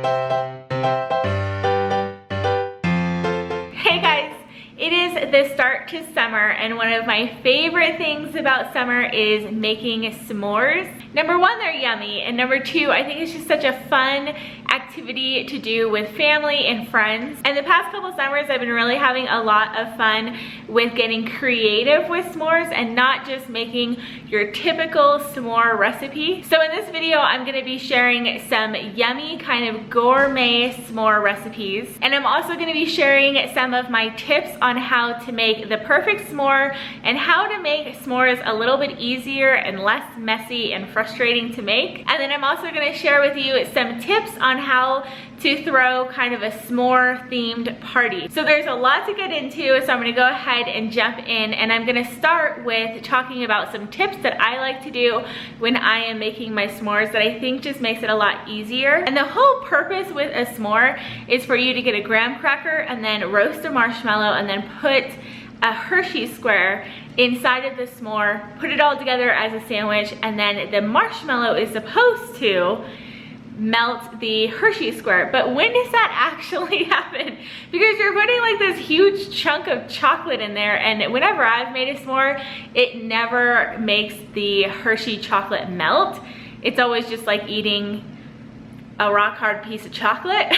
Hey guys, it is the start to summer, and one of my favorite things about summer is making s'mores. Number one, they're yummy, and number two, I think it's just such a fun activity to do with family and friends. And the past couple summers, I've been really having a lot of fun with getting creative with s'mores and not just making your typical s'more recipe. So in this video, I'm gonna be sharing some yummy kind of gourmet s'more recipes. And I'm also gonna be sharing some of my tips on how to make the perfect s'more and how to make s'mores a little bit easier and less messy and frustrating to make. And then I'm also gonna share with you some tips on how to throw kind of a s'more themed party. So there's a lot to get into, so I'm gonna go ahead and jump in, and I'm gonna start with talking about some tips that I like to do when I am making my s'mores that I think just makes it a lot easier. And the whole purpose with a s'more is for you to get a graham cracker and then roast a marshmallow and then put a Hershey square inside of the s'more, put it all together as a sandwich, and then the marshmallow is supposed to melt the Hershey square. But when does that actually happen? Because you're putting like this huge chunk of chocolate in there, and whenever I've made a s'more, it never makes the Hershey chocolate melt. It's always just like eating a rock hard piece of chocolate.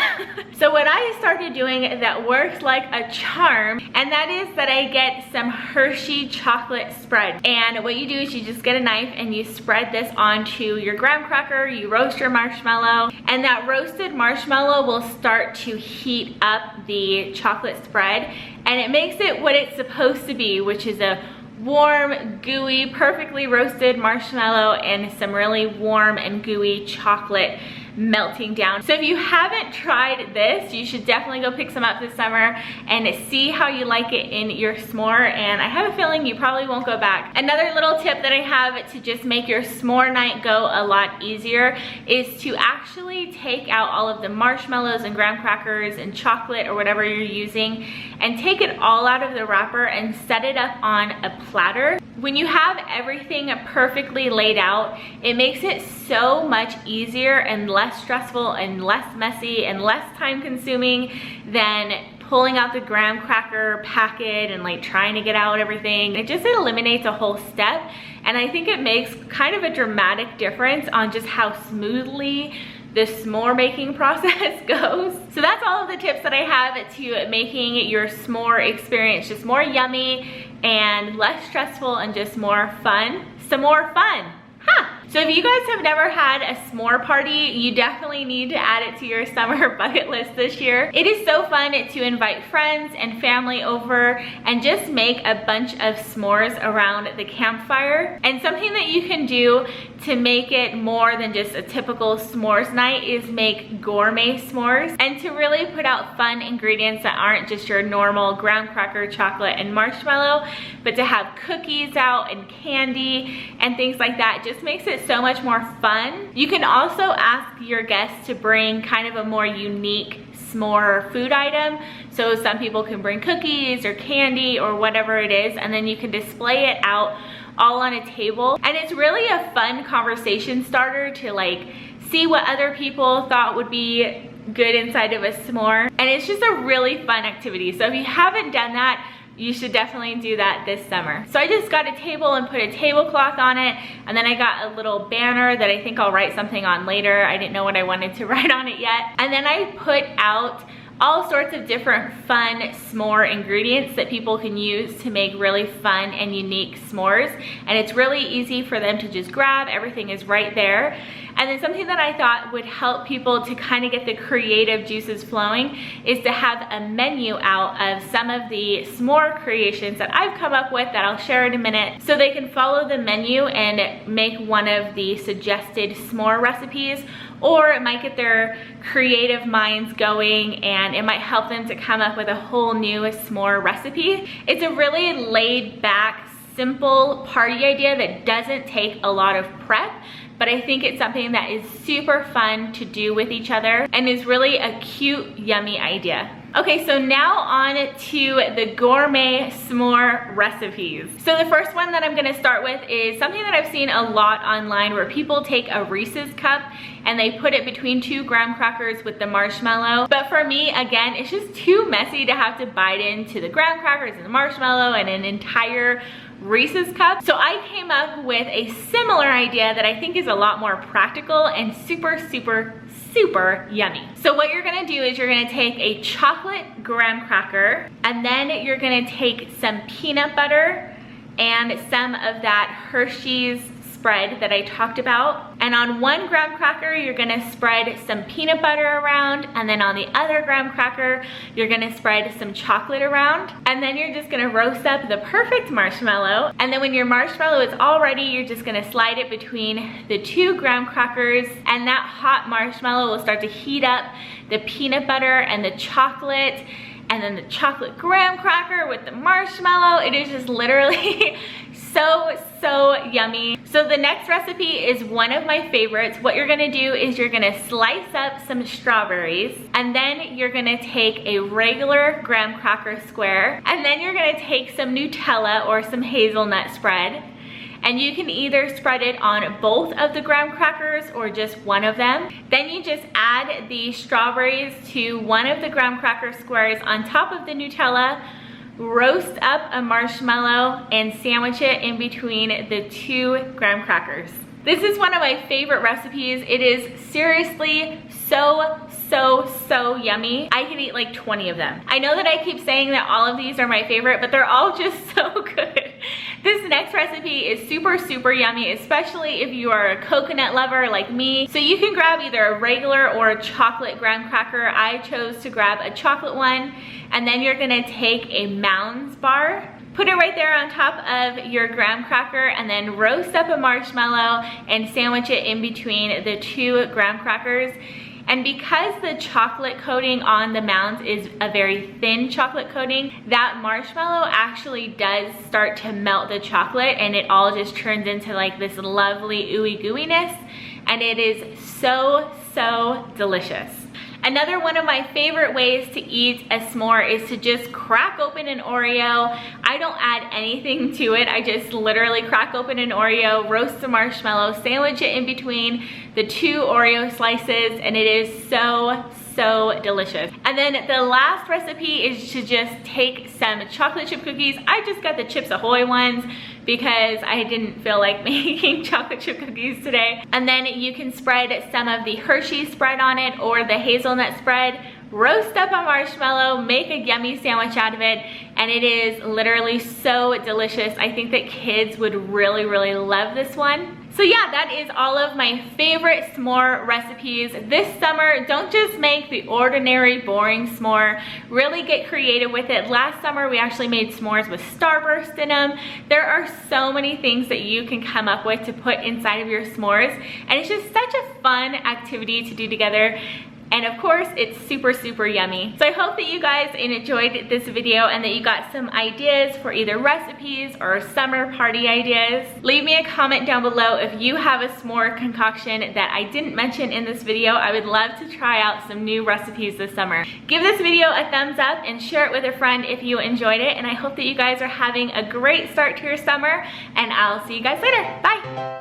So what I started doing that works like a charm, and that is that I get some Hershey chocolate spread. And what you do is you just get a knife and you spread this onto your graham cracker, you roast your marshmallow, and that roasted marshmallow will start to heat up the chocolate spread, and it makes it what it's supposed to be, which is a warm, gooey, perfectly roasted marshmallow and some really warm and gooey chocolate melting down. So if you haven't tried this, you should definitely go pick some up this summer and see how you like it in your s'more, and I have a feeling you probably won't go back. Another little tip that I have to just make your s'more night go a lot easier is to actually take out all of the marshmallows and graham crackers and chocolate or whatever you're using and take it all out of the wrapper and set it up on a platter. When you have everything perfectly laid out, it makes it so much easier and less stressful and less messy and less time consuming than pulling out the graham cracker packet and like trying to get out everything. It just eliminates a whole step, and I think it makes kind of a dramatic difference on just how smoothly the s'more making process goes. So that's all of the tips that I have to making your s'more experience just more yummy and less stressful and just more fun. Some more fun. Huh. So if you guys have never had a s'more party, you definitely need to add it to your summer bucket list this year. It is so fun to invite friends and family over and just make a bunch of s'mores around the campfire. And something that you can do to make it more than just a typical s'mores night is make gourmet s'mores, and to really put out fun ingredients that aren't just your normal graham cracker, chocolate, and marshmallow, but to have cookies out and candy and things like that. It just makes it so much more fun. You can also ask your guests to bring kind of a more unique s'more food item. So some people can bring cookies or candy or whatever it is, and then you can display it out all on a table. And it's really a fun conversation starter to like see what other people thought would be good inside of a s'more. And it's just a really fun activity. So if you haven't done that, you should definitely do that this summer. So I just got a table and put a tablecloth on it, and then I got a little banner that I think I'll write something on later. I didn't know what I wanted to write on it yet. And then I put out all sorts of different fun s'more ingredients that people can use to make really fun and unique s'mores. And it's really easy for them to just grab. Everything is right there. And then something that I thought would help people to kind of get the creative juices flowing is to have a menu out of some of the s'more creations that I've come up with that I'll share in a minute, so they can follow the menu and make one of the suggested s'more recipes, or it might get their creative minds going and it might help them to come up with a whole new s'more recipe. It's a really laid back, simple party idea that doesn't take a lot of prep, but I think it's something that is super fun to do with each other and is really a cute, yummy idea. Okay, so now on to the gourmet s'more recipes. So the first one that I'm gonna start with is something that I've seen a lot online where people take a Reese's cup and they put it between 2 graham crackers with the marshmallow. But for me, again, it's just too messy to have to bite into the graham crackers and the marshmallow and an entire Reese's cup. So I came up with a similar idea that I think is a lot more practical and super yummy. So what you're gonna do is you're gonna take a chocolate graham cracker, and then you're gonna take some peanut butter and some of that Hershey's spread that I talked about. And on 1 graham cracker, you're gonna spread some peanut butter around, and then on the other graham cracker, you're gonna spread some chocolate around. And then you're just gonna roast up the perfect marshmallow. And then when your marshmallow is all ready, you're just gonna slide it between the 2 graham crackers, and that hot marshmallow will start to heat up the peanut butter and the chocolate, and then the chocolate graham cracker with the marshmallow. It is just literally so yummy. So the next recipe is one of my favorites. What you're gonna do is you're gonna slice up some strawberries, and then you're gonna take a regular graham cracker square, and then you're gonna take some Nutella or some hazelnut spread, and you can either spread it on both of the graham crackers or just one of them. Then you just add the strawberries to one of the graham cracker squares on top of the Nutella, roast up a marshmallow, and sandwich it in between the 2 graham crackers. This is one of my favorite recipes. It is seriously so yummy. I could eat like 20 of them. I know that I keep saying that all of these are my favorite, but they're all just so good. This next recipe is super yummy, especially if you are a coconut lover like me. So you can grab either a regular or a chocolate graham cracker. I chose to grab a chocolate one, and then you're gonna take a Mounds bar, put it right there on top of your graham cracker, and then roast up a marshmallow and sandwich it in between the 2 graham crackers. And because the chocolate coating on the Mounds is a very thin chocolate coating, that marshmallow actually does start to melt the chocolate, and it all just turns into like this lovely ooey gooiness, and it is so delicious. Another one of my favorite ways to eat a s'more is to just crack open an Oreo. I don't add anything to it. I just literally crack open an Oreo, roast the marshmallow, sandwich it in between the 2 Oreo slices, and it is so delicious. And then the last recipe is to just take some chocolate chip cookies. I just got the Chips Ahoy ones because I didn't feel like making chocolate chip cookies today. And then you can spread some of the Hershey spread on it or the hazelnut spread, roast up a marshmallow, make a yummy sandwich out of it, and it is literally so delicious. I think that kids would really love this one. So yeah, that is all of my favorite s'more recipes this summer. Don't just make the ordinary boring s'more. Really get creative with it. Last summer we actually made s'mores with Starburst in them. There are so many things that you can come up with to put inside of your s'mores, and it's just such a fun activity to do together. And of course, it's super yummy. So I hope that you guys enjoyed this video and that you got some ideas for either recipes or summer party ideas. Leave me a comment down below if you have a s'more concoction that I didn't mention in this video. I would love to try out some new recipes this summer. Give this video a thumbs up and share it with a friend if you enjoyed it. And I hope that you guys are having a great start to your summer, and I'll see you guys later. Bye.